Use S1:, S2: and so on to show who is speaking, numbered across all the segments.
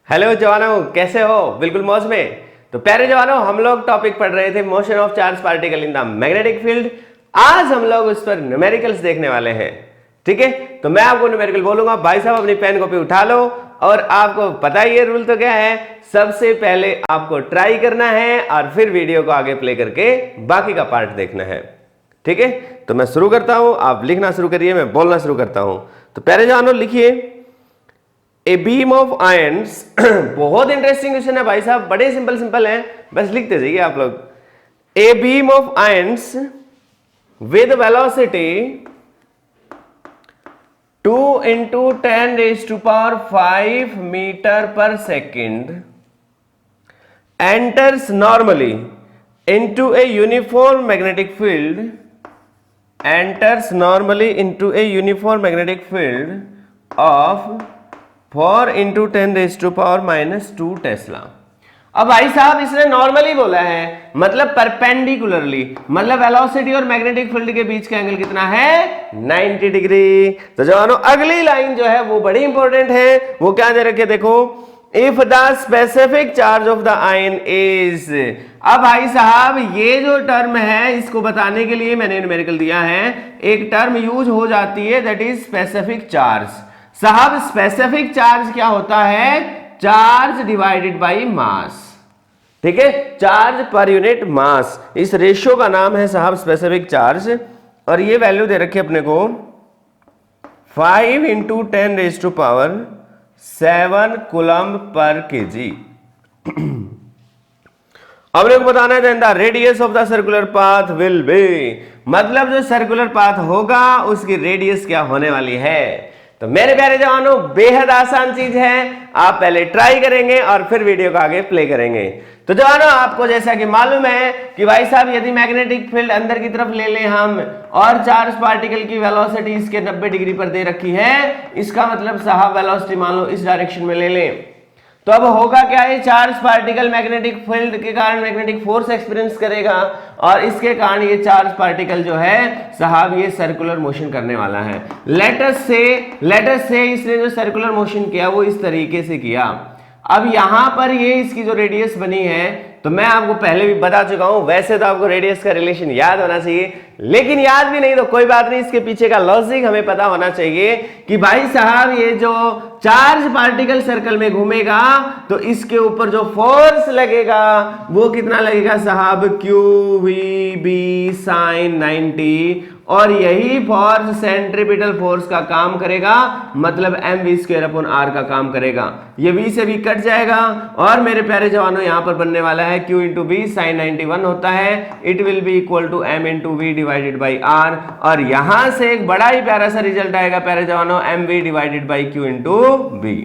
S1: Hello जवानों, कैसे हो? बिल्कुल मौज में। तो प्यारे जवानों, हम लोग टॉपिक पढ़ रहे थे motion of charge particle in the magnetic field. आज हम लोग उस पर न्यूमेरिकल्स देखने वाले हैं। ठीक है, तो मैं आपको न्यूमेरिकल बोलूंगा, भाई साहब अपनी पेन कॉपी उठा लो। और आपको पता ही है रूल तो क्या है, सबसे पहले आपको ट्राई करना है और फिर वीडियो को आगे प्ले करके बाकी का पार्ट देखना है। ठीक है, तो मैं शुरू करता हूं, आप लिखना शुरू करिए, मैं बोलना शुरू करता हूं। तो प्यारे जवानों लिखिए, ए बीम ऑफ आयंस। बहुत इंटरेस्टिंग क्वेश्चन है भाई साहब, बड़े सिंपल सिंपल हैं, बस लिखते जाइए आप लोग। A beam of ions with velocity 2 into 10 raised to power 5 meter per second enters normally into a uniform magnetic field, enters normally into a uniform magnetic field of 4 into 10 raised to power minus 2 Tesla. अब भाई साहब इसने normally बोला है, मतलब perpendicularly, मतलब velocity और magnetic field के बीच का एंगल कितना है? 90 डिग्री। तो जवानों अगली लाइन जो है वो बड़ी इंपॉर्टेंट है, वो क्या दे रखे देखो, if the specific charge of the ion is. अब भाई साहब ये जो टर्म है इसको बताने के लिए मैंने न्यूमेरिकल दिया है, एक टर्म यूज हो जाती है दैट इज स्पेसिफिक चार्ज। साहब स्पेसिफिक चार्ज क्या होता है? Charge divided by mass. ठीक है, चार्ज पर यूनिट मास, इस रेशियो का नाम है साहब स्पेसिफिक चार्ज। और ये वैल्यू दे रखी है अपने को 5 into 10 raised to power 7 coulomb पर केजी। अब लोग बताना है the radius of the circular path will be, मतलब जो सर्कुलर पाथ होगा उसकी रेडियस क्या होने वाली है। तो मेरे प्यारे जवानों बेहद आसान चीज है, आप पहले ट्राई करेंगे और फिर वीडियो को आगे प्ले करेंगे। तो जवानों आपको जैसा कि मालूम है कि भाई साहब यदि मैग्नेटिक फील्ड अंदर की तरफ ले लें हम और चार्ज पार्टिकल की वेलोसिटी इसके 90 डिग्री पर दे रखी है, इसका मतलब साहब वेलोसिटी मान लो इस डायरेक्शन में ले लें, तो अब होगा क्या है, चार्ज पार्टिकल मैग्नेटिक फील्ड के कारण मैग्नेटिक फोर्स एक्सपीरियंस करेगा और इसके कारण ये चार्ज पार्टिकल जो है साहब ये सर्कुलर मोशन करने वाला है। लेटस से इसने जो सर्कुलर मोशन किया वो इस तरीके से किया। अब यहां पर ये इसकी जो रेडियस बनी है, तो मैं आपको पहले भी बता चुका हूं, वैसे तो आपको रेडियस का रिलेशन याद होना चाहिए, लेकिन याद भी नहीं तो कोई बात नहीं, इसके पीछे का लॉजिक हमें पता होना चाहिए कि भाई साहब ये जो चार्ज पार्टिकल सर्कल में घूमेगा तो इसके ऊपर जो फोर्स लगेगा वो कितना लगेगा साहब, क्यू वी बी साइन 90, और यही फोर्स सेंट्रीपिटल फोर्स का काम करेगा, मतलब M V square upon R का काम करेगा। ये v से v कट जाएगा और मेरे प्यारे जवानों यहां पर बनने वाला है q इंटू बी साइन 91 होता है, it will be equal to m into V divided by R. और यहां से एक बड़ा ही प्यारा सा रिजल्ट आएगा प्यारे जवानों, M V divided by Q into B.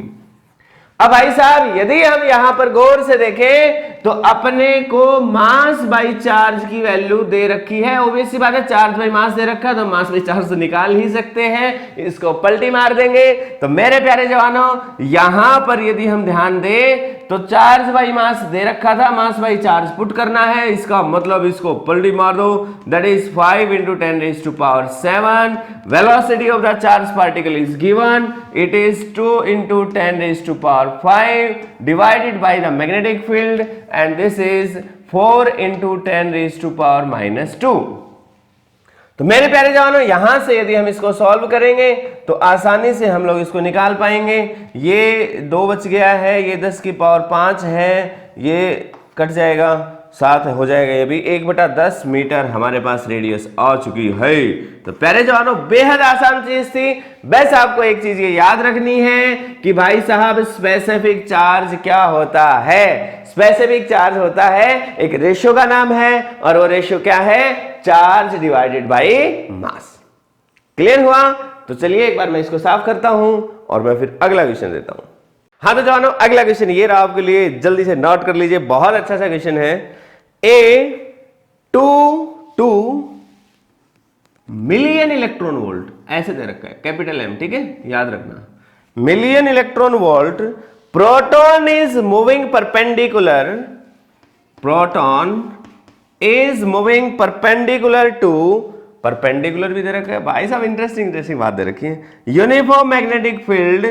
S1: अब भाई साहब यदि हम यहां पर गौर से देखें तो अपने को मास बाई चार्ज की वैल्यू दे रखी है, ऑब्वियस सी बात है, चार्ज बाई मास दे रखा है तो मास बाई चार्ज तो निकाल ही सकते हैं, इसको पलटी मार देंगे। तो मेरे प्यारे जवानों यहां पर यदि हम ध्यान दें तो चार्ज बाई मास दे रखा था, मास बाई चार्ज पुट करना है, इसका मतलब इसको पलटी मार दो, that is 5 into 10 raised to power 7। Velocity of the charge particle is given, it is 2 into 10 raised to power 5 divided by the magnetic field, and this is 4 into 10 raised to power minus 2। तो मेरे प्यारे जवानों यहां से यदि हम इसको solve करेंगे तो आसानी से हम लोग इसको निकाल पाएंगे। ये 2 बच गया है, ये 10 की पावर 5 है, ये कट जाएगा, 7 हो जाएगा, ये भी 1/10 मीटर हमारे पास रेडियस आ चुकी है। तो प्यारे जवानों बेहद आसान चीज थी, बस आपको एक चीज ये याद रखनी है कि भाई साहब स्पेसिफिक चार्ज क्या होता है। स्पेसिफिक चार्ज होता है एक रेशियो का नाम है और वो रेशियो क्या है, charge divided by mass. Clear हुआ? तो चलिए एक बार मैं इसको साफ करता हूं और मैं फिर अगला क्वेश्चन देता हूं। हाँ तो जवानों अगला क्वेश्चन ये रहा आपके लिए, जल्दी से नोट कर लीजिए, बहुत अच्छा सा क्वेश्चन है। ए 2 मिलियन इलेक्ट्रॉन वोल्ट ऐसे दे रखा है, कैपिटल एम, ठीक है याद रखना, million electron volt, proton is moving perpendicular, proton is moving perpendicular to, perpendicular भी दे रखा है भाई साहब, इंटरेस्टिंग बात दे रखी है, uniform magnetic field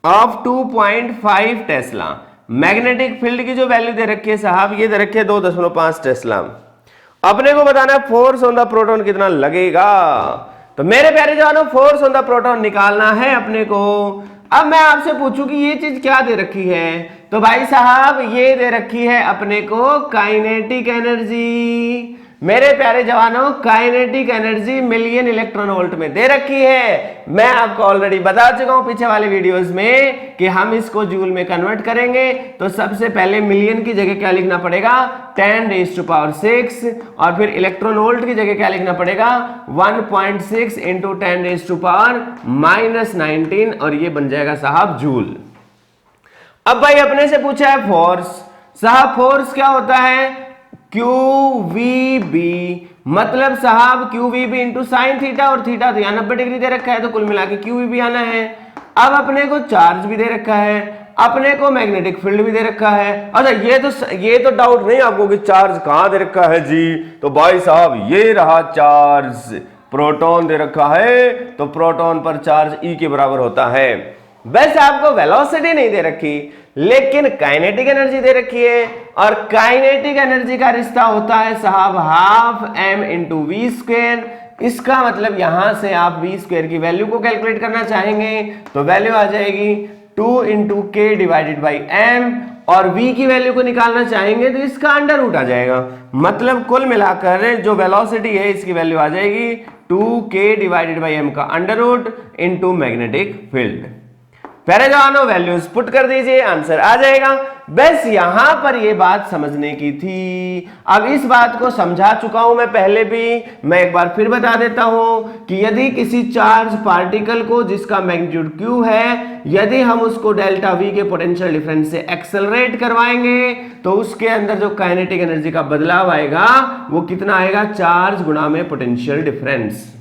S1: of 2.5 Tesla. Magnetic field की जो वैल्यू दे रखी है साहब, ये दे रखी है 2.5 टेस्ला। अपने को बताना है फोर्स ऑन द प्रोटॉन कितना लगेगा। तो मेरे प्यारे जवानों, फोर्स ऑन द प्रोटॉन निकालना है अपने को। अब मैं आपसे पूछूं कि ये चीज क्या दे रखी है, तो भाई साहब ये दे रखी है अपने को काइनेटिक एनर्जी। मेरे प्यारे जवानों, kinetic energy million electron volt में दे रखी है। मैं आपको ऑलरेडी बता चुका हूं पीछे वाले वीडियोस में कि हम इसको जूल में कन्वर्ट करेंगे। तो सबसे पहले मिलियन की जगह क्या लिखना पड़ेगा, 10⁻⁶, और फिर इलेक्ट्रॉन वोल्ट की जगह क्या लिखना पड़ेगा, 1.6 × 10⁻⁻19, और ये बन जाएगा साहब जूल। अब भाई अपने से पूछा है फोर्स। साहब फोर्स क्या होता है, QVB, मतलब साहब QVB इंटू साइन थीटा, और थीटा तो यहाँ 90 डिग्री दे रखा है, तो कुल मिला के QVB आना है। अब अपने को चार्ज भी दे रखा है, अपने को मैग्नेटिक फील्ड भी दे रखा है। अच्छा ये तो डाउट नहीं आपको कि चार्ज कहां दे रखा है जी, तो भाई साहब ये रहा चार्ज, प्रोटॉन दे रखा है, तो प्रोटॉन पर चार्ज E के बराबर होता है। वैसे आपको वेलोसिटी नहीं दे रखी, लेकिन काइनेटिक एनर्जी दे रखी है, और काइनेटिक एनर्जी का रिश्ता होता है साहब 12m × v²। इसका मतलब यहां से आप v² की वैल्यू को कैलकुलेट करना चाहेंगे तो वैल्यू आ जाएगी 2 × k/m, और v की वैल्यू को निकालना चाहेंगे तो इसका अंडर रूट आ जाएगा। मतलब कुल मिलाकर जो वेलोसिटी है इसकी वैल्यू आ जाएगी 2k/m का under root into magnetic field. पहले जवानों वैल्यूज पुट कर दीजिए, आंसर आ जाएगा। बस यहां पर ये बात समझने की थी। अब इस बात को समझा चुका हूं मैं पहले भी, मैं एक बार फिर बता देता हूं कि यदि किसी चार्ज पार्टिकल को जिसका मैग्नीट्यूड q है, यदि हम उसको डेल्टा v के पोटेंशियल डिफरेंस से एक्सेलरेट करवाएंगे तो उसके अंदर जो काइनेटिक एनर्जी का बदलाव आएगा वो कितना आएगा, चार्ज गुणा में पोटेंशियल डिफरेंस।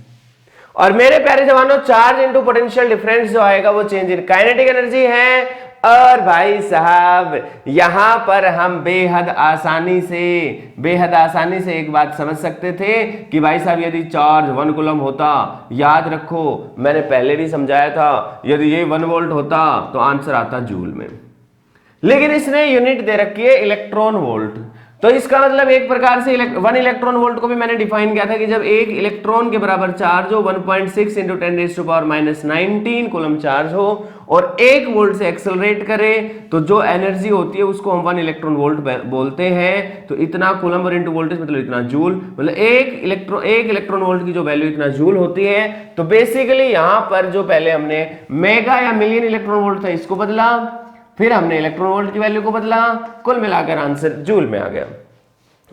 S1: और मेरे प्यारे जवानों, चार्ज इनटू पोटेंशियल डिफरेंस जो आएगा वो चेंज इन काइनेटिक एनर्जी है। और भाई साहब यहां पर हम बेहद आसानी से एक बात समझ सकते थे कि भाई साहब यदि चार्ज 1 कूलम होता, याद रखो मैंने पहले भी समझाया था, यदि ये 1 वोल्ट होता तो आंसर आता जूल में, लेकिन इसने यूनिट दे रखी है इलेक्ट्रॉन वोल्ट। तो इसका मतलब एक प्रकार से 1 इलेक्ट्रॉन वोल्ट को भी मैंने डिफाइन किया था कि जब एक इलेक्ट्रॉन के बराबर चार्ज हो, 1.6 × 10⁻⁻19 कूलम चार्ज हो, और 1 वोल्ट से एक्सेलरेट करे तो जो एनर्जी होती है उसको हम 1 इलेक्ट्रॉन वोल्ट बोलते हैं। तो इतना कूलम और इंटू वोल्टेज मतलब इतना जूल, मतलब एक इलेक्ट्रॉन वोल्ट की जो वैल्यू इतना जूल होती है। तो बेसिकली यहां पर जो पहले हमने मेगा या मिलियन इलेक्ट्रॉन वोल्ट था इसको बदला, फिर हमने इलेक्ट्रॉन वोल्ट की वैल्यू को बदला, कुल मिलाकर आंसर जूल में आ गया।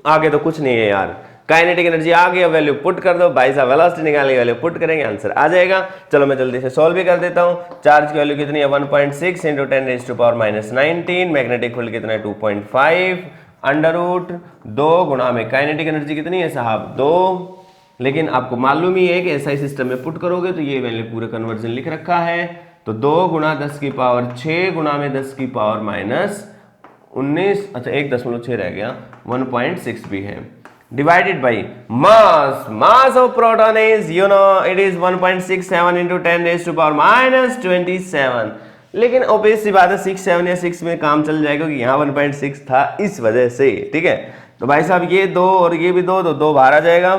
S1: आगे तो कुछ नहीं है यार, काइनेटिक एनर्जी आ गई, वैल्यू पुट कर दो, भाई साहब वेलोसिटी निकालने वैल्यू पुट करेंगे, आंसर आ जाएगा। चलो मैं जल्दी से सॉल्व भी कर देता हूं। चार्ज की वैल्यू कितनी है, 1.6 × 10⁻⁻19, मैग्नेटिक फील्ड कितना है 2.5, अंडर रूट 2 गुणा में काइनेटिक एनर्जी कितनी है साहब 2, लेकिन आपको मालूम ही है कि ऐसा system में पुट करोगे तो ये वैल्यू पूरा कन्वर्जन लिख रखा है। तो 2 × 10⁻6 गुणा में 10⁻−19, अच्छा 1.6 रह गया, 1.6 भी है, divided by mass of proton is it is 1.67 × 10⁻⁻27। लेकिन ऑब्वियस सी बात है 6, 7 या 6 में काम चल जाएगा क्योंकि यहाँ 1.6 था इस वजह से, ठीक है। तो भाई साहब ये 2 और ये भी 2, तो 2 बाहर आ जाएगा।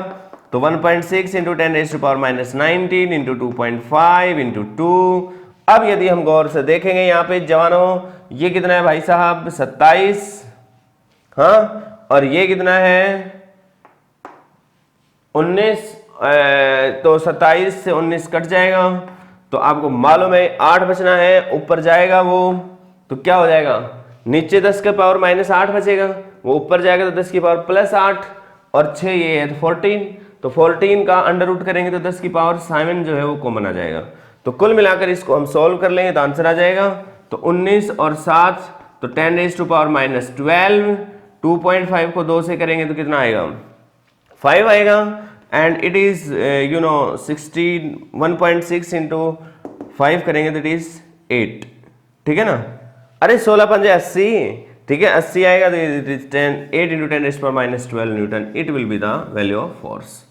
S1: तो 1.6 × 10⁻⁻19 × 2.5 × 2। अब यदि हम गौर से देखेंगे यहाँ पे जवानों, ये कितना है भाई साहब 27, हाँ, और ये कितना है 19, तो 27 से 19 कट जाएगा, तो आपको मालूम है 8 बचना है, ऊपर जाएगा वो तो क्या हो जाएगा, नीचे 10⁻−8 बचेगा, वो ऊपर जाएगा तो 10⁻+8, और 6 ये है तो 14, तो 14 का अंडर रूट करेंगे तो 10⁻7 जो है वो कॉमन आ जाएगा। तो कुल मिलाकर इसको हम सॉल्व कर लेंगे तो आंसर आ जाएगा। तो 19 और 7 तो 10⁻12, 2.5 को 2 से करेंगे तो कितना आएगा 5 आएगा, एंड इट इज 1.6 × 5 करेंगे तो इट इज 8, ठीक है ना। अरे 16 पंजे 80, ठीक है 80 आएगा तो it is 8 × 10⁻12 Newton, it will be the value of force.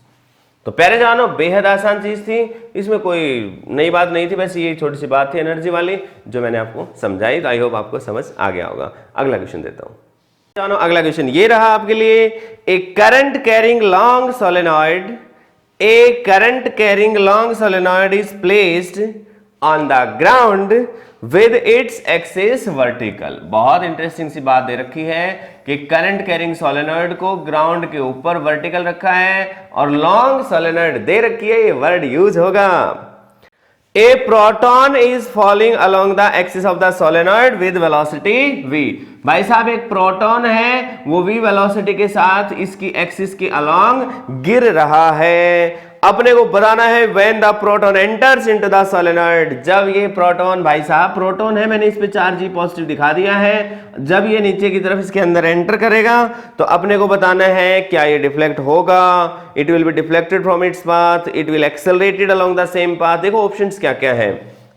S1: तो प्यारे जवानों बेहद आसान चीज थी, इसमें कोई नई बात नहीं थी, बस ये छोटी सी बात थी एनर्जी वाली जो मैंने आपको समझाई। तो आई होप आपको समझ आ गया होगा। अगला क्वेश्चन देता हूं जवानों। अगला क्वेश्चन ये रहा आपके लिए। A current carrying long solenoid, a current carrying long solenoid is placed on the ground with its axis vertical. बहुत इंटरेस्टिंग सी बात दे रखी है कि करंट कैरिंग सोलेनॉइड को ग्राउंड के ऊपर वर्टिकल रखा है और लॉन्ग सोलेनॉइड दे रखी है, ये वर्ड यूज होगा। A proton is falling along the axis of the solenoid with velocity v। भाई साहब एक प्रोटॉन है, वो v वेलोसिटी के साथ इसकी एक्सिस के अलोंग गिर रहा है। अपने को बताना है when the proton enters into the solenoid, जब ये प्रोटॉन, भाई साहब प्रोटॉन है, मैंने इस पे चार्ज पॉजिटिव दिखा दिया है, जब ये नीचे की तरफ इसके अंदर एंटर करेगा तो अपने को बताना है क्या ये डिफ्लेक्ट होगा। It will be deflected from its path, it will accelerated along the same path. देखो ऑप्शंस क्या क्या है,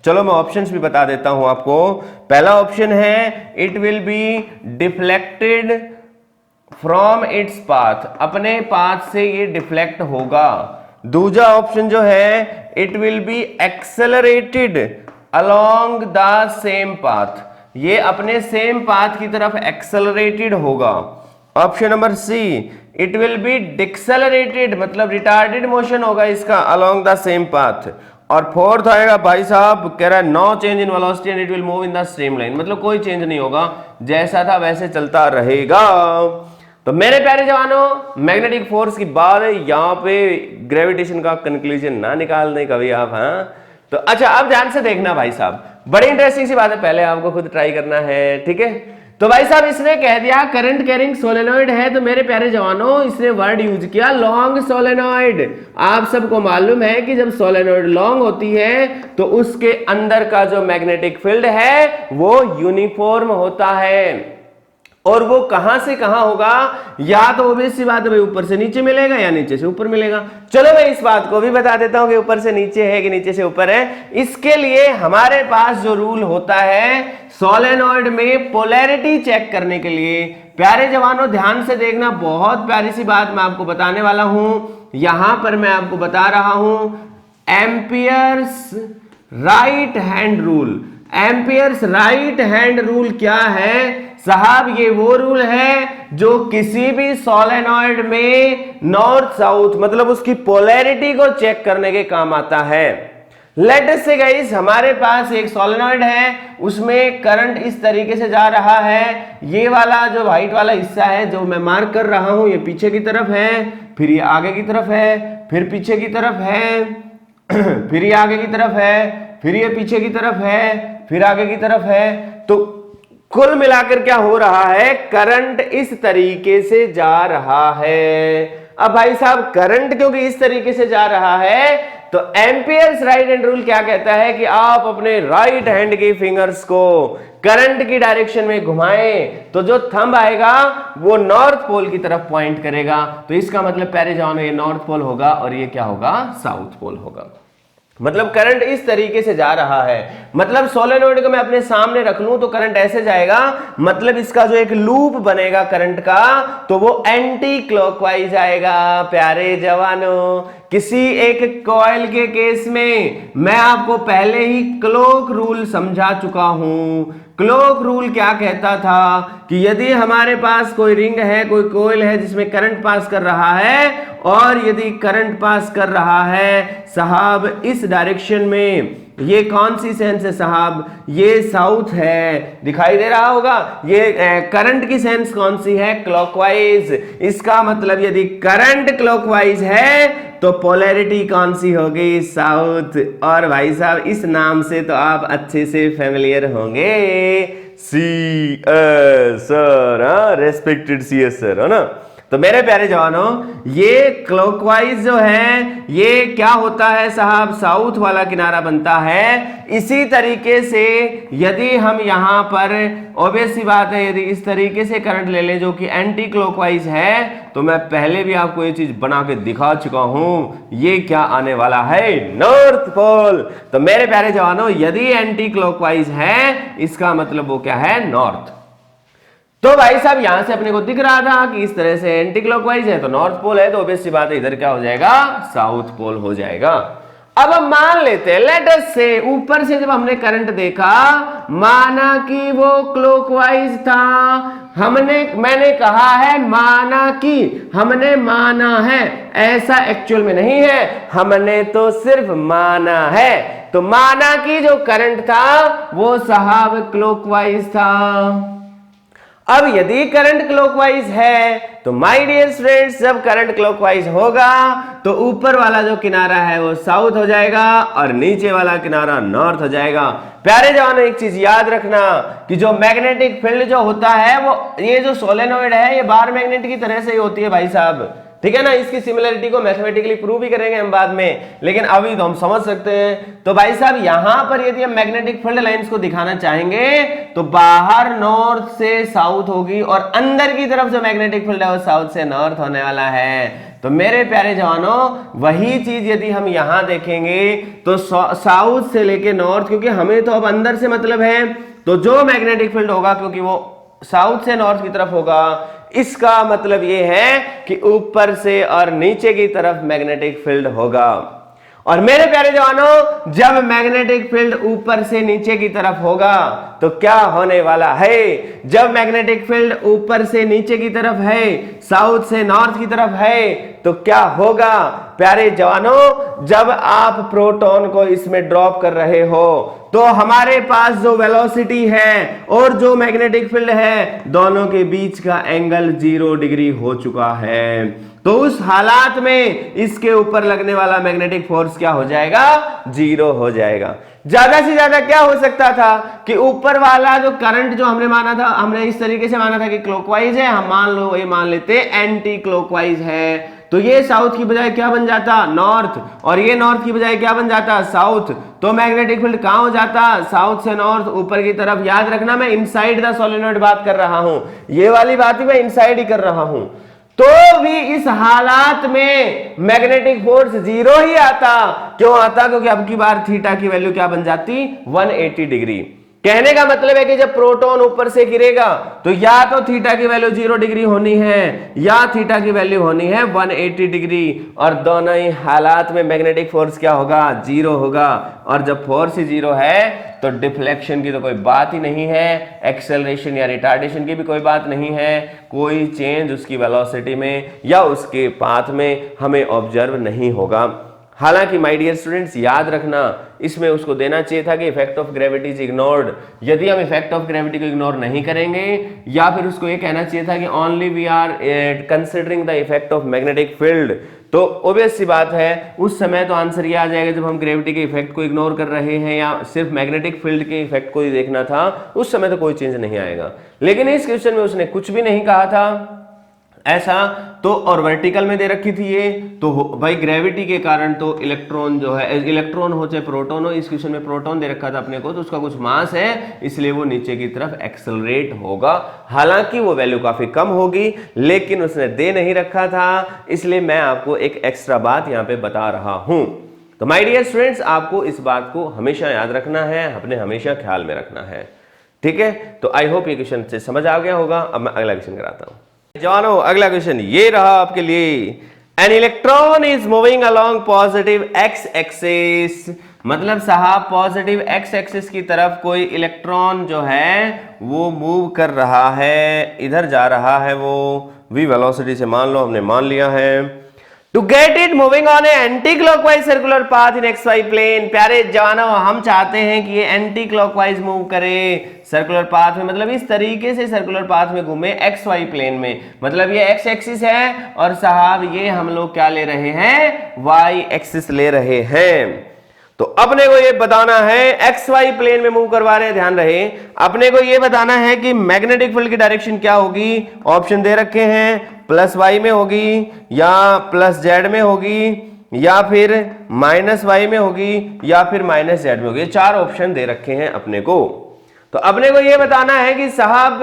S1: चलो मैं ऑप्शंस भी बता देता हूं आपको। पहला ऑप्शन है it will be deflected from its path, अपने पाथ से ये डिफ्लेक्ट होगा। दूसरा ऑप्शन जो है it will be accelerated along the same path, ये अपने सेम पाथ की तरफ एक्सेलरेटेड होगा। Option number C it will be decelerated, मतलब रिटार्डेड मोशन होगा इसका अलोंग द सेम पाथ। और फोर्थ आएगा भाई साहब कह रहा है no change in velocity and it will move in the same line, मतलब कोई चेंज नहीं होगा, जैसा था वैसे चलता रहेगा। तो मेरे प्यारे जवानों मैग्नेटिक फोर्स की बात है, यहां पे ग्रेविटेशन का कंक्लूजन ना निकाल दें कभी आप। हाँ तो अच्छा अब ध्यान से देखना भाई साहब, बड़ी इंटरेस्टिंग सी बात है, पहले आपको खुद ट्राई करना है, ठीक है। तो भाई साहब इसने कह दिया करंट कैरिंग सोलेनॉइड है, तो मेरे प्यारे जवानों इसने वर्ड यूज किया लॉन्ग सोलेनॉइड। आप सबको मालूम है कि जब सोलेनॉइड लॉन्ग होती है तो उसके अंदर का जो मैग्नेटिक फील्ड है वो यूनिफॉर्म होता है। और वो कहां से कहां होगा, या तो ऑब्वियस सी बात है भाई ऊपर से नीचे मिलेगा या नीचे से ऊपर मिलेगा। चलो मैं इस बात को भी बता देता हूं कि ऊपर से नीचे है कि नीचे से ऊपर है। इसके लिए हमारे पास जो रूल होता है सोलेनॉइड में पोलैरिटी चेक करने के लिए, प्यारे जवानों ध्यान से देखना, बहुत प्यारी सी बात मैं आपको बताने वाला हूं। यहां पर मैं आपको बता रहा हूं amperes right hand rule. Amperes right hand rule क्या है साहब, ये वो रूल है जो किसी भी सोलेनॉइड में नॉर्थ साउथ मतलब उसकी पोलैरिटी को चेक करने के काम आता है। लेट अस से गाइस हमारे पास एक सोलेनॉइड है, उसमें करंट इस तरीके से जा रहा है, ये वाला जो व्हाइट वाला हिस्सा है जो मैं मार्क कर रहा हूं ये पीछे की तरफ है, फिर ये आगे की तरफ है, फिर पीछे की तरफ है, फिर ये आगे की तरफ है, फिर ये पीछे की तरफ है, फिर आगे की तरफ है। तो कुल मिलाकर क्या हो रहा है, करंट इस तरीके से जा रहा है। अब भाई साहब करंट क्योंकि इस तरीके से जा रहा है तो एम्पियर्स राइट हैंड रूल क्या कहता है कि आप अपने राइट हैंड की फिंगर्स को करंट की डायरेक्शन में घुमाएं तो जो थंब आएगा वो नॉर्थ पोल की तरफ पॉइंट करेगा। तो इसका मतलब प्यारे जवानों ये नॉर्थ पोल होगा और ये क्या होगा, साउथ पोल होगा। मतलब करंट इस तरीके से जा रहा है, मतलब सोलेनॉइड को मैं अपने सामने रख लूं तो करंट ऐसे जाएगा, मतलब इसका जो एक लूप बनेगा करंट का तो वो एंटी क्लॉकवाइज आएगा। प्यारे जवानों किसी एक कॉइल के केस में मैं आपको पहले ही क्लॉक रूल समझा चुका हूं। क्लॉक रूल क्या कहता था कि यदि हमारे पास कोई रिंग है, कोई कॉइल है जिसमें करंट पास कर रहा है और यदि करंट पास कर रहा है साहब इस डायरेक्शन में, ये कौन सी सेंस है साहब, ये साउथ है, दिखाई दे रहा होगा। ये करंट की सेंस कौन सी है, क्लॉकवाइज। इसका मतलब यदि करंट क्लॉकवाइज है तो पोलैरिटी कौन सी होगी, साउथ। और भाई साहब इस नाम से तो आप अच्छे से फेमिलियर होंगे, C S sir, respected C S sir, है ना। तो मेरे प्यारे जवानों ये क्लॉकवाइज जो है ये क्या होता है साहब, साउथ वाला किनारा बनता है। इसी तरीके से यदि हम यहां पर ऑब्वियस सी बात है यदि इस तरीके से करंट ले लें जो कि एंटी क्लॉकवाइज है तो मैं पहले भी आपको ये चीज बना के दिखा चुका हूं, ये क्या आने वाला है, नॉर्थ पोल। तो मेरे प्यारे जवानों यदि एंटी क्लॉकवाइज है इसका मतलब वो क्या है, नॉर्थ। तो भाई साहब यहां से अपने को दिख रहा था कि इस तरह से एंटी क्लॉकवाइज है तो नॉर्थ पोल है, तो ऑब्वियस सी बात है इधर क्या हो जाएगा, साउथ पोल हो जाएगा। अब हम मान लेते हैं, लेट अस से ऊपर से जब हमने करंट देखा माना कि वो क्लॉकवाइज था, मैंने कहा है माना कि, हमने माना है, ऐसा एक्चुअल में नहीं है, हमने तो सिर्फ माना है। तो माना कि जो करंट था वो साहब क्लॉकवाइज था। अब यदि करंट क्लॉकवाइज है तो माय डियर स्टूडेंट्स, जब करंट क्लॉकवाइज होगा तो ऊपर वाला जो किनारा है वो साउथ हो जाएगा और नीचे वाला किनारा नॉर्थ हो जाएगा। प्यारे जवानों एक चीज याद रखना कि जो मैग्नेटिक फील्ड जो होता है वो, ये जो सोलेनोइड है ये बार मैग्नेट की तरह से ही होती है भाई साहब, ठीक है ना। इसकी सिमिलरिटी को मैथमेटिकली प्रूव भी करेंगे हम बाद में, लेकिन अभी तो हम समझ सकते हैं। तो भाई साहब यहां पर यदि हम मैग्नेटिक फील्ड लाइंस को दिखाना चाहेंगे तो बाहर नॉर्थ से साउथ होगी और अंदर की तरफ जो मैग्नेटिक फील्ड है वो साउथ से नॉर्थ होने वाला है। तो मेरे प्यारे जवानों वही चीज यदि हम यहां देखेंगे तो साउथ से लेके नॉर्थ, क्योंकि हमें तो अब अंदर से मतलब है, तो जो मैग्नेटिक फील्ड होगा क्योंकि वो साउथ से नॉर्थ की तरफ होगा, इसका मतलब यह है कि ऊपर से और नीचे की तरफ मैग्नेटिक फील्ड होगा। और मेरे प्यारे जवानों जब मैग्नेटिक फील्ड ऊपर से नीचे की तरफ होगा तो क्या होने वाला है, जब मैग्नेटिक फील्ड ऊपर से नीचे की तरफ है, साउथ से नॉर्थ की तरफ है, तो क्या होगा प्यारे जवानों, जब आप प्रोटॉन को इसमें ड्रॉप कर रहे हो तो हमारे पास जो वेलोसिटी है और जो मैग्नेटिक फील्ड है दोनों के बीच का एंगल 0 डिग्री हो चुका है। तो उस हालात में इसके ऊपर लगने वाला मैग्नेटिक फोर्स क्या हो जाएगा, 0 हो जाएगा। ज्यादा से ज्यादा क्या हो सकता था कि ऊपर वाला जो करंट जो हमने माना था, हमने इस तरीके से माना था कि क्लॉकवाइज है, हम मान लेते एंटी क्लॉकवाइज है, तो ये साउथ की बजाय क्या बन जाता, नॉर्थ, और ये नॉर्थ की बजाय क्या बन जाता, साउथ। तो मैग्नेटिक फील्ड कहां हो जाता, साउथ से नॉर्थ ऊपर की तरफ। याद रखना मैं इनसाइड द सोलेनोइड बात कर रहा हूं, ये वाली बात ही मैं इनसाइड ही कर रहा हूं। तो भी इस हालात में मैग्नेटिक फोर्स 0 ही आता। क्यों आता, क्योंकि अब की बार थीटा की वैल्यू क्या बन जाती, 180 डिग्री। कहने का मतलब है कि जब प्रोटॉन ऊपर से गिरेगा तो या तो थीटा की वैल्यू 0 डिग्री होनी है या थीटा की वैल्यू होनी है 180 डिग्री, और दोनों ही हालात में मैग्नेटिक फोर्स क्या होगा, 0 होगा। और जब फोर्स ही 0 है तो डिफ्लेक्शन की तो कोई बात ही नहीं है, एक्सेलरेशन या रिटार्डेशन की भी कोई बात नहीं है, कोई चेंज उसकी वेलोसिटी में या उसके पाथ में हमें ऑब्जर्व नहीं होगा। हालांकि माय डियर स्टूडेंट्स याद रखना इसमें उसको देना चाहिए था कि effect of gravity is ignored. यदि हम इफेक्ट ऑफ ग्रेविटी को इग्नोर नहीं करेंगे, या फिर उसको ये कहना चाहिए था कि only we are considering the effect of magnetic field, तो ऑब्वियस सी बात है उस समय तो आंसर ये आ जाएगा जब हम ग्रेविटी के इफेक्ट को इग्नोर कर रहे हैं या सिर्फ मैग्नेटिक फील्ड के इफेक्ट को ही देखना था, उस समय तो कोई चेंज नहीं आएगा। लेकिन इस क्वेश्चन में उसने कुछ भी नहीं कहा था ऐसा, तो और वर्टिकल में दे रखी थी ये, तो भाई ग्रेविटी के कारण तो इलेक्ट्रॉन जो है, इलेक्ट्रॉन हो चाहे प्रोटॉन हो, इस क्वेश्चन में प्रोटॉन दे रखा था अपने को, तो उसका कुछ मास है इसलिए वो नीचे की तरफ एक्सेलरेट होगा। हालांकि वो वैल्यू काफी कम होगी लेकिन उसने दे नहीं रखा था, इसलिए मैं आपको एक एक्स्ट्रा बात यहाँ पे बता रहा हूं। तो माय डियर स्टूडेंट्स आपको इस बात को हमेशा याद रखना है, अपने हमेशा ख्याल में रखना है, ठीक है। तो आई होप ये क्वेश्चन से समझ आ गया होगा। अब मैं अगला क्वेश्चन कराता हूं जवानों। अगला क्वेश्चन ये रहा आपके लिए, an electron is moving along positive x axis, मतलब साहब पॉजिटिव एक्स एक्सिस की तरफ कोई इलेक्ट्रॉन जो है वो मूव कर रहा है, इधर जा रहा है वो v वेलोसिटी से, मान लो हमने मान लिया है। To get it moving on a anti clockwise circular path in X Y plane. प्यारे जवानों हम चाहते हैं कि ये एंटी क्लॉकवाइज मूव करे सर्कुलर पाथ में, मतलब इस तरीके से सर्कुलर पाथ में घूमे एक्स वाई प्लेन में, मतलब ये एक्स एक्सिस है और साहब ये हम लोग क्या ले रहे हैं, वाई एक्सिस ले रहे हैं। तो अपने को ये बताना है एक्स वाई प्लेन में मूव करवा रहे हैं, ध्यान रहे अपने को ये बताना है कि मैग्नेटिक फील्ड की डायरेक्शन क्या होगी। ऑप्शन दे रखे हैं प्लस वाई में होगी या प्लस जेड में होगी या फिर माइनस वाई में होगी या फिर माइनस जेड में होगी, 4 ऑप्शन दे रखे हैं अपने को। तो अपने को ये बताना है कि साहब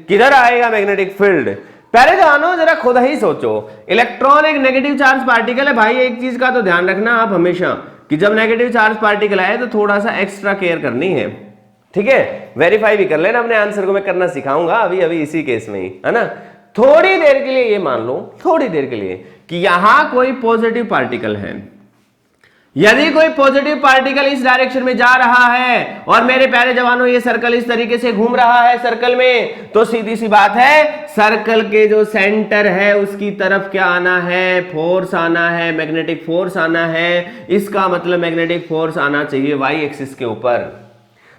S1: किधर आएगा मैग्नेटिक फील्ड। पहले जानो जरा खुद ही सोचो, इलेक्ट्रॉन एक नेगेटिव चार्ज पार्टिकल है भाई, एक चीज का तो ध्यान रखना आप हमेशा कि जब नेगेटिव चार्ज पार्टिकल आए तो थोड़ा सा एक्स्ट्रा केयर करनी है। ठीक है, वेरीफाई भी कर लेना अपने आंसर को, मैं करना सिखाऊंगा अभी अभी इसी केस में ही, है ना। थोड़ी देर के लिए ये मान लो, थोड़ी देर के लिए, कि यहां कोई पॉजिटिव पार्टिकल है। यदि कोई पॉजिटिव पार्टिकल इस डायरेक्शन में जा रहा है और मेरे प्यारे जवानों ये सर्कल इस तरीके से घूम रहा है सर्कल में, तो सीधी सी बात है सर्कल के जो सेंटर है उसकी तरफ क्या आना है, फोर्स आना है, मैग्नेटिक फोर्स आना है। इसका मतलब मैग्नेटिक फोर्स आना चाहिए वाई एक्सिस के ऊपर।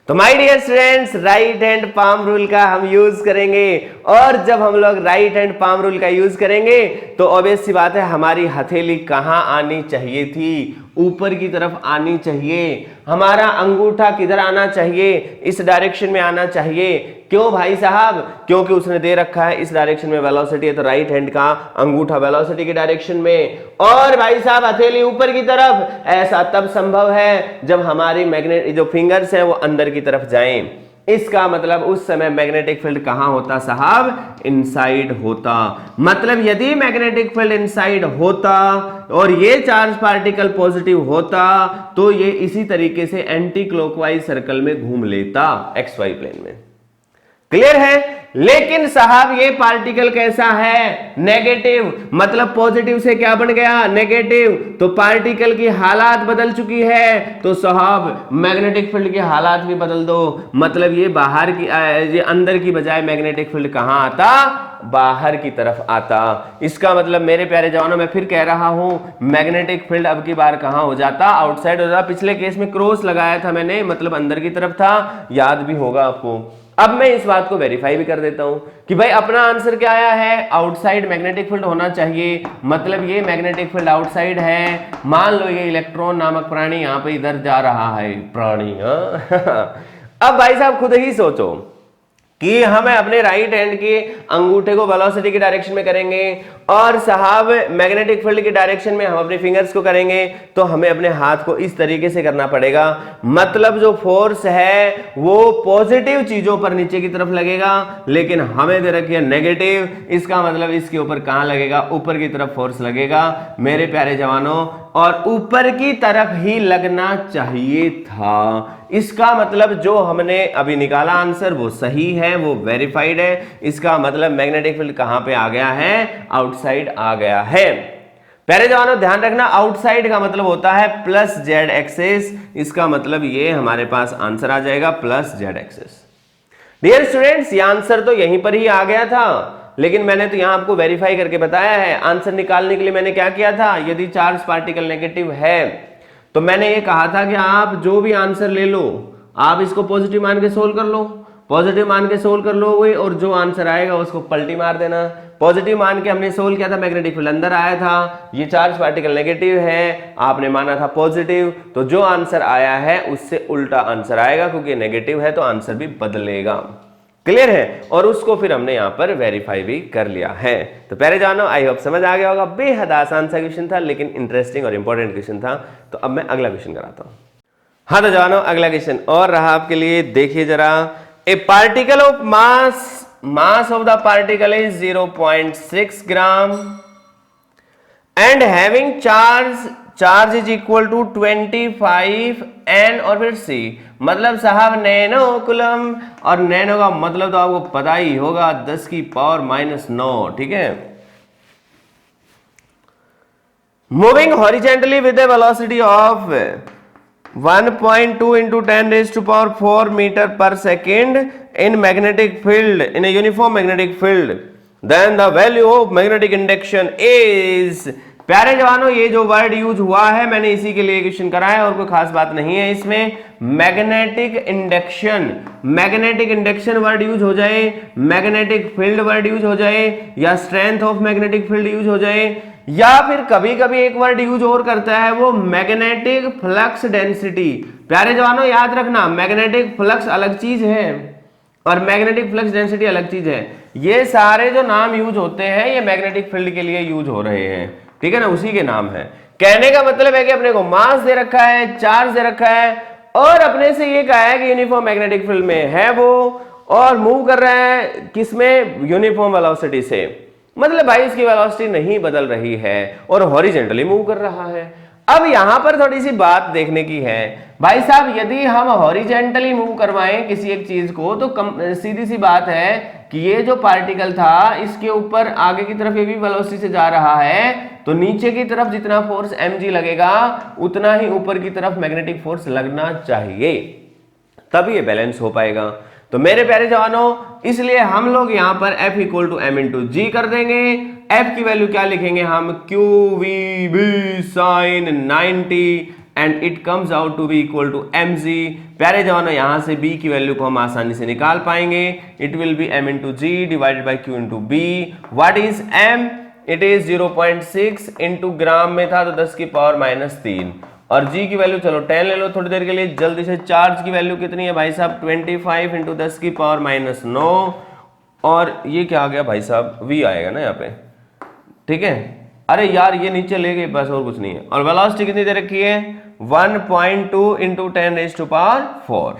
S1: तो my dear students, right hand palm rule का हम यूज करेंगे, और जब हम लोग राइट हैंड पाम रूल का यूज करेंगे तो ऑब्वियस सी बात है हमारी हथेली कहां आनी चाहिए थी, ऊपर की तरफ आनी चाहिए। हमारा अंगूठा किधर आना चाहिए, इस डायरेक्शन में आना चाहिए। क्यों भाई साहब, क्योंकि उसने दे रखा है इस डायरेक्शन में वेलोसिटी है, तो राइट हैंड का अंगूठा वेलोसिटी के डायरेक्शन में, और भाई साहब हथेली ऊपर की तरफ। ऐसा तब संभव है जब हमारी मैग्नेट जो फिंगर्स हैं वो अंदर की तरफ जाएं। इसका मतलब उस समय मैग्नेटिक फील्ड कहां होता साहब, इनसाइड होता। मतलब यदि मैग्नेटिक फील्ड इनसाइड होता और ये चार्ज पार्टिकल पॉजिटिव होता तो ये इसी तरीके से एंटी क्लॉकवाइज सर्कल में घूम लेता एक्स वाई प्लेन में। क्लियर है। लेकिन साहब ये पार्टिकल कैसा है, नेगेटिव, मतलब पॉजिटिव से क्या बन गया, नेगेटिव। तो पार्टिकल की हालात बदल चुकी है, तो साहब मैग्नेटिक फील्ड की हालात भी बदल दो। मतलब ये बाहर की, ये अंदर की बजाय मैग्नेटिक फील्ड कहां आता, बाहर की तरफ आता। इसका मतलब मेरे प्यारे जवानों, मैं फिर कह रहा हूं, मैग्नेटिक फील्ड अब की बार कहां हो जाता, आउटसाइड हो जाता। पिछले केस में क्रॉस लगाया था मैंने, मतलब अंदर की तरफ था, याद भी होगा आपको। अब मैं इस बात को वेरीफाई भी कर देता हूं कि भाई अपना आंसर क्या आया है, आउटसाइड मैग्नेटिक फील्ड होना चाहिए। मतलब ये मैग्नेटिक फील्ड आउटसाइड है। मान लो ये इलेक्ट्रॉन नामक प्राणी यहां पे इधर जा रहा है, प्राणी। अब भाई साहब खुद ही सोचो कि हमें अपने राइट हैंड के अंगूठे को वेलोसिटी की डायरेक्शन में करेंगे और साहब मैग्नेटिक फील्ड की डायरेक्शन में हम अपने फिंगर्स को करेंगे, तो हमें अपने हाथ को इस तरीके से करना पड़ेगा। मतलब जो फोर्स है वो पॉजिटिव चीजों पर नीचे की तरफ लगेगा, लेकिन हमें दे रखी है नेगेटिव। इसका मतलब इसके ऊपर कहां लगेगा, ऊपर की तरफ फोर्स लगेगा मेरे प्यारे जवानों, और ऊपर की तरफ ही लगना चाहिए था। इसका मतलब जो हमने अभी निकाला आंसर वो सही है, वो वेरीफाइड है। इसका मतलब मैग्नेटिक फील्ड कहां पे आ गया है, आउटसाइड आ गया है। प्यारे जवानों ध्यान रखना, आउटसाइड का मतलब होता है प्लस जेड एक्सिस। इसका मतलब ये हमारे पास आंसर आ जाएगा plus Z axis. Dear students, ये आंसर तो यहीं पर ही आ गया था, लेकिन मैंने तो यहां आपको वेरीफाई करके बताया है। आंसर निकालने के लिए मैंने क्या किया था, यदि चार्ज पार्टिकल नेगेटिव है तो मैंने ये कहा था कि आप जो भी आंसर ले लो, आप इसको पॉजिटिव मान के सोल्व कर लो, पॉजिटिव मान के सोल्व कर लोगे और जो आंसर आएगा उसको पलटी मार देना। पॉजिटिव मान के हमने सोल्व किया था, मैग्नेटिक फील्ड अंदर आया था, ये चार्ज पार्टिकल नेगेटिव है, आपने माना था पॉजिटिव, तो जो आंसर आया है उससे उल्टा आंसर आएगा, क्योंकि नेगेटिव है तो आंसर भी बदलेगा। क्लियर है। और उसको फिर हमने यहां पर वेरीफाई भी कर लिया है। तो प्यारे जानो, आई होप समझ आ गया होगा। बेहद आसान सा क्वेश्चन था, लेकिन इंटरेस्टिंग और इंपॉर्टेंट क्वेश्चन था। तो अब मैं अगला क्वेश्चन कराता हूं। हाँ तो जानो, अगला क्वेश्चन और रहा आपके लिए, देखिए जरा। A particle of mass of the particle is 0.6 gram and having charge is equal to 25 N और फिर C। मतलब साहब नैनो कूलम, और नैनो का मतलब तो आपको पता ही होगा 10 की पावर -9, ठीक है। Moving horizontally with A velocity of 1.2 into 10⁴ meter per second in magnetic field, in a uniform magnetic field, then the value of magnetic induction is। प्यारे जवानों, ये जो वर्ड यूज हुआ है मैंने इसी के लिए क्वेश्चन करा है, और कोई खास बात नहीं है इसमें। Magnetic induction, magnetic induction word use हो जाए, मैग्नेटिक फील्ड वर्ड यूज हो जाए, या strength of magnetic field use हो जाए, या फिर कभी कभी एक वर्ड यूज और करता है वो मैग्नेटिक फ्लक्स डेंसिटी। प्यारे जवानों याद रखना, मैग्नेटिक फ्लक्स अलग चीज है और मैग्नेटिक फ्लक्स डेंसिटी अलग चीज है। ये सारे जो नाम यूज होते हैं ये मैग्नेटिक फील्ड के लिए यूज हो रहे हैं, ठीक है ना, उसी के नाम है। कहने का मतलब है कि अपने को मास दे रखा है, चार्ज दे रखा है, और अपने से ये कहा है कि यूनिफॉर्म मैग्नेटिक फील्ड में है वो, और मूव कर रहा है किसमें, यूनिफॉर्म वेलोसिटी से। मतलब भाई इसकी वेलोसिटी नहीं बदल रही है और हॉरिजेंटली मूव कर रहा है। अब यहां पर थोड़ी सी बात देखने की है भाई साहब, यदि हम हॉरिजेंटली मूव करवाएं किसी एक चीज को तो सीधी सी बात है कि ये जो पार्टिकल था इसके ऊपर आगे की तरफ ये भी वेलोसिटी से जा रहा है, तो नीचे की तरफ जितना फोर्स mg लगेगा उतना ही ऊपर की तरफ मैग्नेटिक फोर्स लगना चाहिए, तब ये बैलेंस हो पाएगा। तो मेरे प्यारे जवानों, इसलिए हम लोग यहां पर F equal to m into g कर देंगे। F की वैल्यू क्या लिखेंगे हम, QVB sin 90 and it comes out to be equal to mg। प्यारे जवानों, यहां से b की वैल्यू को हम आसानी से निकाल पाएंगे। It will be m into G divided by q into B. What is m? It is 0.6 into gram में था तो 10 की पावर -3, और g की वैल्यू चलो 10 ले लो थोड़ी देर के लिए जल्दी से। चार्ज की वैल्यू कितनी है भाई साहब, 25 इंटू 10 की पावर -9, और ये क्या आ गया भाई साहब, v आएगा ना यहाँ पे, ठीक है। अरे यार ये नीचे ले गए बस, और कुछ नहीं है। और वेलोसिटी कितनी दे रखी है, 1.2 इंटू 10 रेज़ टू पावर 4।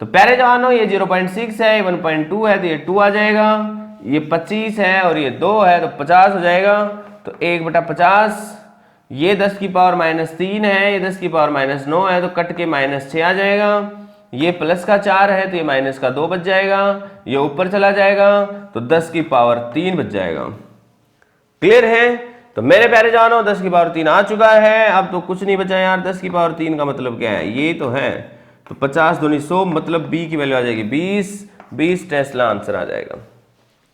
S1: तो प्यारे जवानों, ये 0.6 है, 1.2 है तो ये 2 आ जाएगा, ये 25 है और ये 2 है तो 50 हो जाएगा। तो 1/50, ये 10 की पावर -3 है, ये 10 की पावर -9 है तो कट के -6 आ जाएगा। ये प्लस का 4 है तो ये माइनस का 2 बच जाएगा, ये ऊपर चला जाएगा तो 10 की पावर 3 बच जाएगा। क्लियर है? तो मेरे प्यारे जवानों, 10 की पावर 3 आ चुका है, अब तो कुछ नहीं बचा यार। 10 की पावर 3 का मतलब क्या है, ये तो है, तो 50 दूनी 100, मतलब बी की वैल्यू आ जाएगी 20 टेस्ला आंसर आ जाएगा।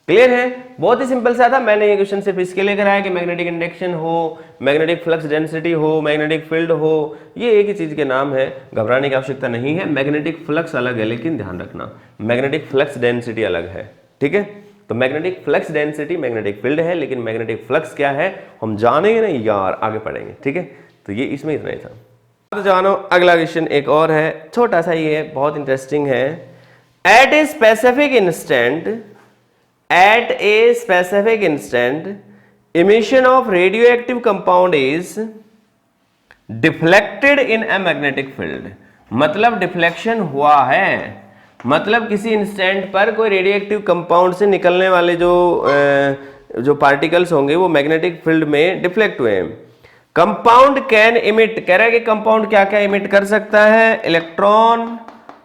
S1: क्लियर है? बहुत ही सिंपल सा था। मैंने ये क्वेश्चन सिर्फ इसके लिए कराया कि मैग्नेटिक इंडक्शन हो, मैग्नेटिक फ्लक्स डेंसिटी हो, मैग्नेटिक फील्ड हो, ये एक ही चीज के नाम है, घबराने की आवश्यकता नहीं है। मैग्नेटिक फ्लक्स अलग है, लेकिन ध्यान रखना मैग्नेटिक फ्लक्स डेंसिटी अलग है, ठीक है। तो magnetic flux density magnetic field है, लेकिन मैग्नेटिक फ्लक्स क्या है हम जानेंगे नहीं यार, आगे पढ़ेंगे, ठीक है। तो ये इसमें इतना ही था। तो जानो अगला क्वेश्चन एक और है, छोटा सा ही है, बहुत इंटरेस्टिंग है। Eight A specific instant emission of radioactive compound is deflected in a magnetic field। मतलब डिफ्लेक्शन हुआ है, मतलब किसी इंस्टेंट पर कोई रेडियोएक्टिव कंपाउंड से निकलने वाले जो पार्टिकल्स होंगे वो मैग्नेटिक फील्ड में डिफ्लेक्ट हुए हैं। कंपाउंड कैन इमिट, कह रहा है कि कंपाउंड क्या क्या इमिट कर सकता है, इलेक्ट्रॉन,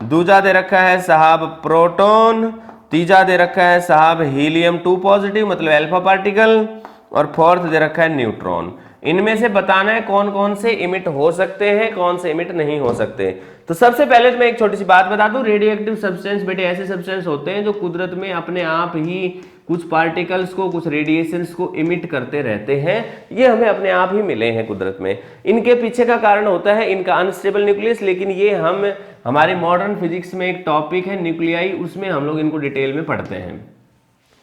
S1: दूसरा दे रखा है साहब प्रोटॉन, तीसरा दे रखा है साहब हीलियम 2 पॉजिटिव मतलब अल्फा पार्टिकल, और फोर्थ दे रखा है न्यूट्रॉन। इनमें से बताना है कौन कौन से इमिट हो सकते हैं, कौन से इमिट नहीं हो सकते। तो सबसे पहले मैं एक छोटी सी बात बता दूं, रेडियोएक्टिव सब्सटेंस बेटे ऐसे सब्सटेंस होते हैं जो कुदरत में अपने आप ही कुछ पार्टिकल्स को, कुछ रेडिएशंस को इमिट करते रहते हैं। ये हमें अपने आप ही मिले हैं कुदरत में। इनके पीछे का कारण होता है इनका अनस्टेबल न्यूक्लियस, लेकिन ये हम हमारे मॉडर्न फिजिक्स में एक टॉपिक है न्यूक्लियाई, उसमें हम लोग इनको डिटेल में पढ़ते हैं।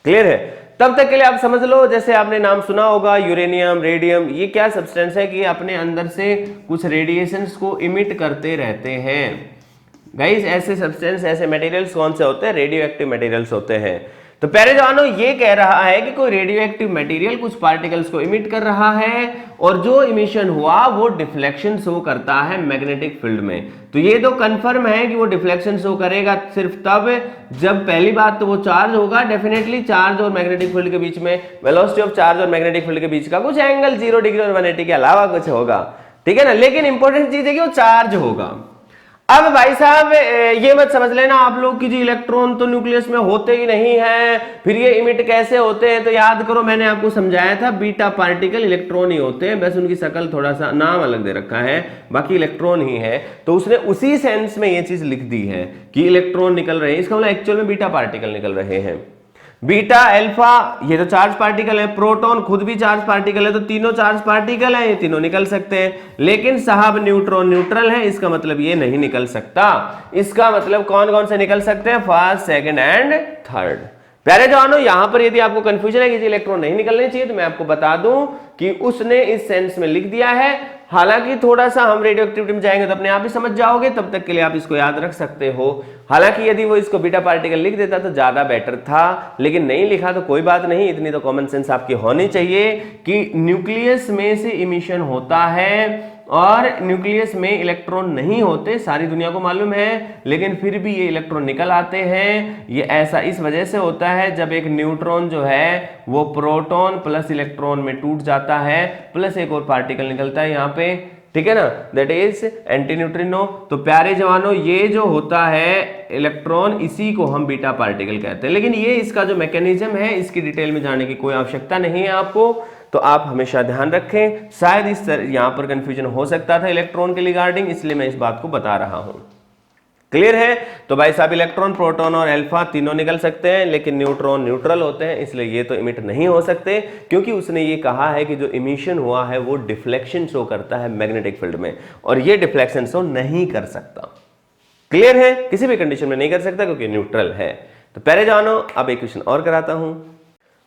S1: क्लियर है? तब तक के लिए आप समझ लो, जैसे आपने नाम सुना होगा यूरेनियम, रेडियम, ये क्या सब्सटेंस है कि अपने अंदर से कुछ रेडिएशंस को इमिट करते रहते हैं। गाइस ऐसे सब्सटेंस, ऐसे मटेरियल्स कौन से होते हैं, रेडियो एक्टिव मटेरियल्स होते हैं। तो पहले जानो ये कह रहा है कि कोई रेडियो एक्टिव मटेरियल कुछ पार्टिकल्स को इमिट कर रहा है, और जो इमिशन हुआ वो डिफ्लेक्शन शो करता है मैग्नेटिक फील्ड में। तो ये तो कंफर्म है कि वो डिफ्लेक्शन शो करेगा सिर्फ तब जब, पहली बात तो वो चार्ज होगा, डेफिनेटली चार्ज और मैग्नेटिक फील्ड के बीच में, वेलोसिटी ऑफ चार्ज और मैग्नेटिक फील्ड के बीच का कुछ एंगल 0 डिग्री और 180 के अलावा कुछ होगा, ठीक है ना। लेकिन इंपॉर्टेंट चीज है कि वो चार्ज होगा। अब भाई साहब ये मत समझ लेना आप लोग कि जी इलेक्ट्रॉन तो न्यूक्लियस में होते ही नहीं है, फिर ये इमिट कैसे होते हैं। तो याद करो मैंने आपको समझाया था, बीटा पार्टिकल इलेक्ट्रॉन ही होते हैं, बस उनकी शक्ल थोड़ा सा नाम अलग दे रखा है, बाकी इलेक्ट्रॉन ही है। तो उसने उसी सेंस में ये चीज लिख दी है कि इलेक्ट्रॉन निकल रहे हैं, इसका मतलब एक्चुअल में बीटा पार्टिकल निकल रहे हैं। बीटा अल्फा ये तो चार्ज पार्टिकल है, प्रोटॉन खुद भी चार्ज पार्टिकल है, तो तीनों चार्ज पार्टिकल है, ये तीनों निकल सकते हैं। लेकिन साहब न्यूट्रॉन न्यूट्रल है, इसका मतलब ये नहीं निकल सकता। इसका मतलब कौन कौन से निकल सकते हैं, फर्स्ट, सेकंड एंड थर्ड। प्यारे जवानों, यहां पर यदि आपको कंफ्यूजन है कि इलेक्ट्रॉन नहीं निकलने चाहिए, तो मैं आपको बता दूं कि उसने इस सेंस में लिख दिया है। हालांकि थोड़ा सा हम रेडियो एक्टिविटी में जाएंगे तो अपने आप ही समझ जाओगे, तब तक के लिए आप इसको याद रख सकते हो। हालांकि यदि वो इसको बीटा पार्टिकल लिख देता तो ज्यादा बेटर था, लेकिन नहीं लिखा तो कोई बात नहीं। इतनी तो कॉमन सेंस आपकी होनी चाहिए कि न्यूक्लियस में से इमिशन होता है और न्यूक्लियस में इलेक्ट्रॉन नहीं होते, सारी दुनिया को मालूम है, लेकिन फिर भी ये इलेक्ट्रॉन निकल आते हैं। ये ऐसा इस वजह से होता है जब एक न्यूट्रॉन जो है वो प्रोटॉन प्लस इलेक्ट्रॉन में टूट जाता है, प्लस एक और पार्टिकल निकलता है यहाँ पे, ठीक है ना, दैट इज एंटी न्यूट्रिनो। तो प्यारे जवानों, ये जो होता है इलेक्ट्रॉन, इसी को हम बीटा पार्टिकल कहते हैं। लेकिन ये इसका जो मैकेनिज्म है, इसकी डिटेल में जाने की कोई आवश्यकता नहीं है आपको, तो आप हमेशा ध्यान रखें। शायद इस तरह यहां पर कंफ्यूजन हो सकता था इलेक्ट्रॉन के रिगार्डिंग, इसलिए मैं इस बात को बता रहा हूं। क्लियर है? तो भाई साहब, इलेक्ट्रॉन, प्रोटॉन और अल्फा तीनों निकल सकते हैं, लेकिन न्यूट्रॉन न्यूट्रल होते हैं, इसलिए ये तो इमिट नहीं हो सकते, क्योंकि उसने ये कहा है कि जो इमिशन हुआ है वो डिफ्लेक्शन शो करता है मैग्नेटिक फील्ड में, और ये डिफ्लेक्शन शो नहीं कर सकता। क्लियर है? किसी भी कंडीशन में नहीं कर सकता क्योंकि न्यूट्रल है। तो पहले जानो, अब एक क्वेश्चन और कराता हूं।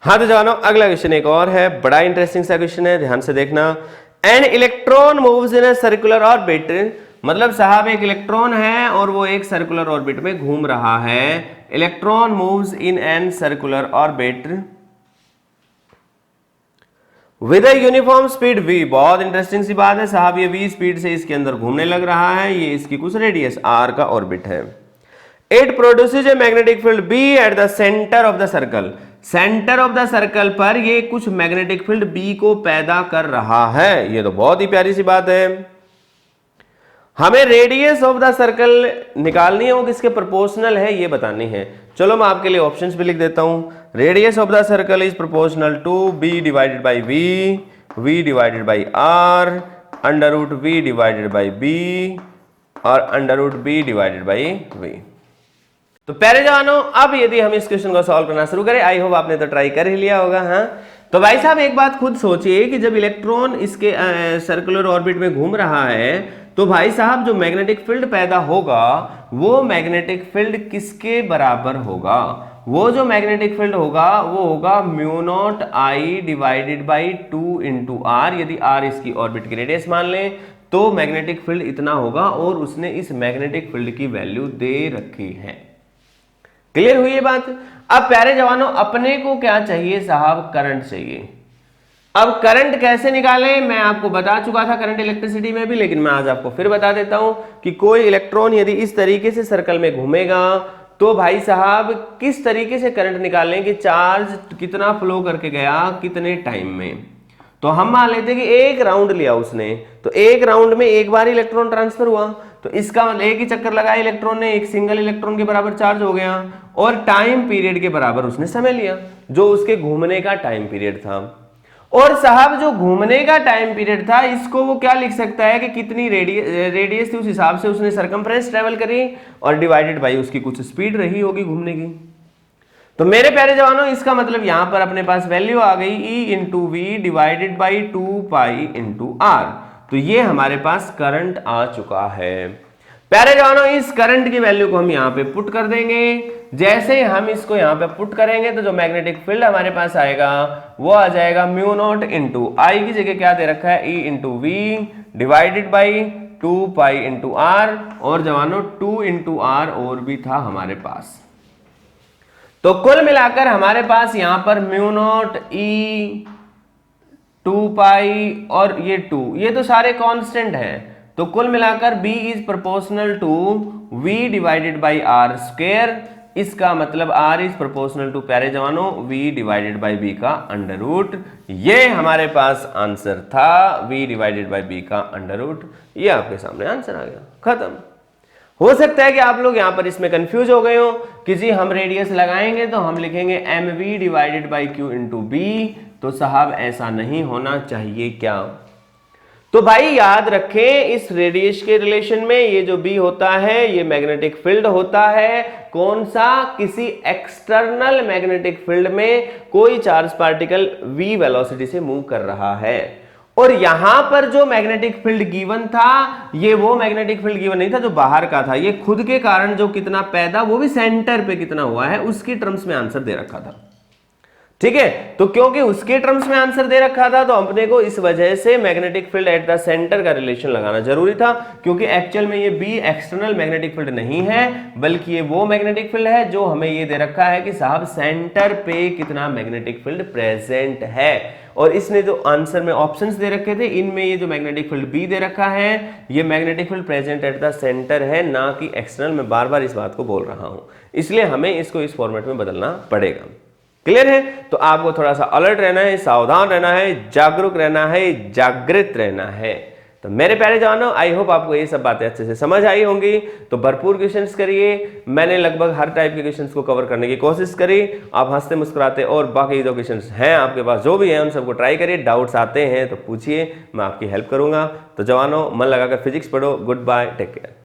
S1: हाँ तो जानो, अगला क्वेश्चन एक और है, बड़ा इंटरेस्टिंग सा क्वेश्चन है, ध्यान से देखना। An electron moves in a circular orbit, मतलब साहब एक इलेक्ट्रॉन है और वो एक सर्कुलर ऑर्बिट में घूम रहा है। Electron moves in an circular orbit with a uniform speed v। बहुत इंटरेस्टिंग सी बात है साहब, ये v स्पीड से इसके अंदर घूमने लग रहा है, ये इसकी कुछ रेडियस r का ऑर्बिट है। It produces a magnetic field b at the centre of the circle. Centre of the circle पर ये कुछ मैग्नेटिक फील्ड b को पैदा कर रहा है। ये तो बहुत ही प्यारी सी बात है। हमें रेडियस ऑफ द सर्कल निकालनी है, वो किसके प्रोपोर्शनल है ये बतानी है। चलो मैं आपके लिए ऑप्शंस भी लिख देता हूं। Radius of the circle is proportional to b divided by v divided by r, under root v divided by b और under root b divided by v। तो प्यारे जवानों, अब यदि हम इस क्वेश्चन को सॉल्व करना शुरू करें, आई होप आपने तो ट्राई कर ही लिया होगा। हाँ, तो भाई साहब एक बात खुद सोचिए कि जब इलेक्ट्रॉन इसके सर्कुलर ऑर्बिट में घूम रहा है, तो भाई साहब जो मैग्नेटिक फील्ड पैदा होगा वो मैग्नेटिक फील्ड किसके बराबर होगा? वो जो मैग्नेटिक फील्ड होगा वो होगा mu naught I divided by 2 into R. यदि आर इसकी ऑर्बिट की रेडियस मान लें तो मैग्नेटिक फील्ड इतना होगा, और उसने इस मैग्नेटिक फील्ड की वैल्यू दे रखी है। क्लियर हुई ये बात? अब प्यारे जवानों, अपने को क्या चाहिए साहब? करंट चाहिए। अब करंट कैसे निकालें मैं आपको बता चुका था करंट इलेक्ट्रिसिटी में भी, लेकिन मैं आज आपको फिर बता देता हूं कि कोई इलेक्ट्रॉन यदि इस तरीके से सर्कल में घूमेगा तो भाई साहब किस तरीके से करंट निकालें कि चार्ज कितना फ्लो करके गया कितने टाइम में। तो हम मान लेते कि एक राउंड लिया उसने, तो एक राउंड में एक बार इलेक्ट्रॉन ट्रांसफर हुआ, तो इसका मतलब एक ही चक्कर लगाया इलेक्ट्रॉन ने, एक सिंगल इलेक्ट्रॉन के बराबर चार्ज हो गया, और टाइम पीरियड के बराबर उसने समय लिया जो उसके घूमने का टाइम पीरियड था। और साहब जो घूमने का टाइम पीरियड था, इसको वो क्या लिख सकता है कि कितनी रेडियस थी, उस हिसाब से उसने सर्कमफ्रेंस ट्रेवल करी और डिवाइडेड बाई उसकी कुछ स्पीड रही होगी घूमने की। तो मेरे प्यारे जवानों, इसका मतलब यहां पर अपने पास वैल्यू आ गई E into V divided by 2 pi into R. तो ये हमारे पास करंट आ चुका है। प्यारे जवानों, इस करंट की वैल्यू को हम यहां पे पुट कर देंगे। जैसे हम इसको यहां पे पुट करेंगे तो जो मैग्नेटिक फील्ड हमारे पास आएगा वो आ जाएगा म्यू नॉट इंटू आई की जगह क्या दे रखा है E into V divided by 2 pi into R, और जवानों 2 इंटू आर और भी था हमारे पास। तो कुल मिलाकर हमारे पास यहां पर म्यू नॉट ई 2 पाई और ये 2, ये तो सारे कांस्टेंट हैं, तो कुल मिलाकर B is proportional to V divided by R square. इसका मतलब R इज प्रोपोर्शनल टू प्यारे जवानों V डिवाइडेड बाई B का अंडर रूट। ये हमारे पास आंसर था, V डिवाइडेड बाई B का अंडर रूट। ये आपके सामने आंसर आ गया, खत्म। हो सकता है कि आप लोग यहां पर इसमें कंफ्यूज हो गए हो कि जी हम रेडियस लगाएंगे तो हम लिखेंगे mv divided by q into B, तो साहब ऐसा नहीं होना चाहिए क्या? तो भाई याद रखें, इस रेडियस के रिलेशन में ये जो b होता है ये मैग्नेटिक फील्ड होता है। कौन सा? किसी एक्सटर्नल मैग्नेटिक फील्ड में कोई चार्ज पार्टिकल v वेलोसिटी से मूव कर रहा है, और यहां पर जो मैग्नेटिक फील्ड गिवन था ये वो मैग्नेटिक फील्ड गिवन नहीं था जो बाहर का था, ये खुद के कारण जो कितना पैदा, वो भी सेंटर पे कितना हुआ है उसकी टर्म्स में आंसर दे रखा था। ठीक है। तो क्योंकि उसके टर्म्स में आंसर दे रखा था तो अपने को इस वजह से magnetic field at the centre का रिलेशन लगाना जरूरी था, क्योंकि एक्चुअल में ये बी एक्सटर्नल मैग्नेटिक फील्ड नहीं है, बल्कि ये वो मैग्नेटिक फील्ड है जो हमें ये दे रखा है कि साहब सेंटर पे कितना मैग्नेटिक फील्ड प्रेजेंट है। और इसने जो आंसर में ऑप्शंस दे रखे थे, इनमें ये जो मैग्नेटिक फील्ड बी दे रखा है, ये magnetic field present at the centre है, ना कि एक्सटर्नल। मैं बार बार इस बात को बोल रहा हूं, इसलिए हमें इसको इस फॉर्मेट में बदलना पड़ेगा। क्लियर है? तो आपको थोड़ा सा अलर्ट रहना है, सावधान रहना है, जागरूक रहना है, जागृत रहना है। तो मेरे प्यारे जवानों, आई होप आपको ये सब बातें अच्छे से समझ आई होंगी। तो भरपूर क्वेश्चंस करिए, मैंने लगभग हर टाइप के क्वेश्चंस को कवर करने की कोशिश करी। आप हंसते मुस्कुराते और बाकी जो क्वेश्चंस हैं आपके पास जो भी हैं उन सबको ट्राई करिए। डाउट्स आते हैं तो पूछिए, मैं आपकी हेल्प करूंगा। तो जवानों, मन लगाकर फिजिक्स पढ़ो। Good bye, take care.